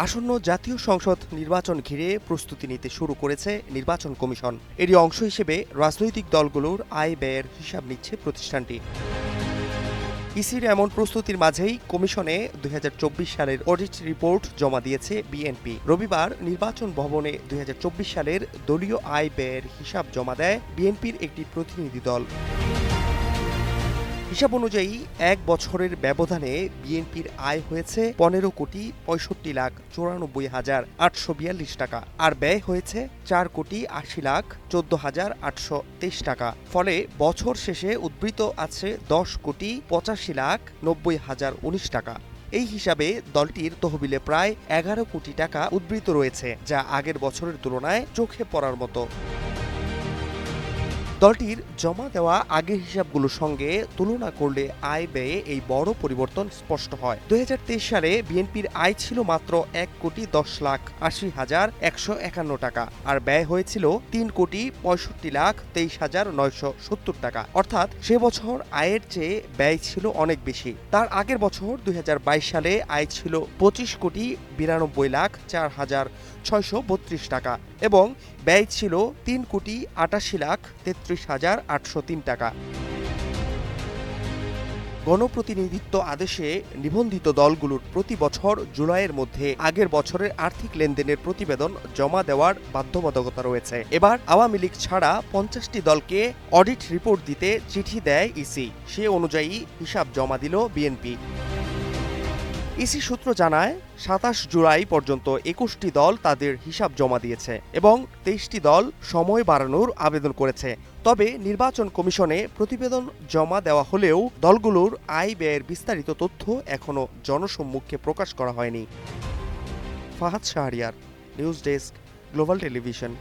আসন্ন জাতীয় সংসদ নির্বাচন ঘিরে প্রস্তুতি নিতে শুরু করেছে নির্বাচন কমিশন। এরই অংশ হিসেবে রাজনৈতিক দলগুলোর আয় ব্যয়ের হিসাব নিচ্ছে প্রতিষ্ঠানটি। ইসির এমন প্রস্তুতির মাঝেই কমিশনে ২০২৪ সালের অডিট রিপোর্ট জমা দিয়েছে বিএনপি। রবিবার নির্বাচন ভবনে ২০২৪ সালের দলীয় আয় ব্যয়ের হিসাব জমা দেয় বিএনপির একটি প্রতিনিধি দল। হিসাব অনুযায়ী এক বছরের ব্যবধানে বিএনপির আয় হয়েছে ১৫,৬৪,৯৪,৮৪২ টাকা, আর ব্যয় হয়েছে ৪,৮০,১৪,৮২৩ টাকা। ফলে বছর শেষে উদ্বৃত্ত আছে ১০,৮৫,৯০,০১৯ টাকা। এই হিসাবে দলটির তহবিলে প্রায় ১১ কোটি টাকা উদ্বৃত্ত রয়েছে, যা আগের বছরের তুলনায় চোখে পড়ার মতো। দলটির জমা দেওয়া আগের হিসাবগুলোর সঙ্গে তুলনা করলে আয় ব্যয়ে এই বড় পরিবর্তন স্পষ্ট হয়। ২০২৩ সালে বিএনপির আয় ছিল মাত্র ১,৮০,৮০,১৫১ টাকা, আর ব্যয় হয়েছিল ৩,৬৫,২৩,৯৭০ টাকা। অর্থাৎ সে বছর আয়ের চেয়ে ব্যয় ছিল অনেক বেশি। তার আগের বছর ২০২২ সালে আয় ছিল ২৫,৯২,৪,৬৩২ টাকা এবং ব্যয় ছিল ৩,৮৮,৩৩,৮০৩ টাকা। গণপ্রতিনিধিত্ব আদেশে নিবন্ধিত দলগুলোর প্রতি বছর জুলাইয়ের মধ্যে আগের বছরের আর্থিক লেনদেনের প্রতিবেদন জমা দেওয়ার বাধ্যবাধকতা রয়েছে। এবার আওয়ামী লীগ ছাড়া ৫০টি দলকে অডিট রিপোর্ট দিতে চিঠি দেয় ইসি। সে অনুযায়ী হিসাব জমা দিল বিএনপি। ইসি সূত্র জানায়, ২৭ জুলাই পর্যন্ত ২১টি দল তাদের হিসাব জমা দিয়েছে এবং ২৩টি দল সময় বাড়ানোর আবেদন করেছে। তবে নির্বাচন কমিশনে প্রতিবেদন জমা দেওয়া হলেও দলগুলোর আয় ব্যয়ের বিস্তারিত তথ্য এখনো জনসম্মুখে প্রকাশ করা হয়নি। Fahad Shahriar, news desk, global television.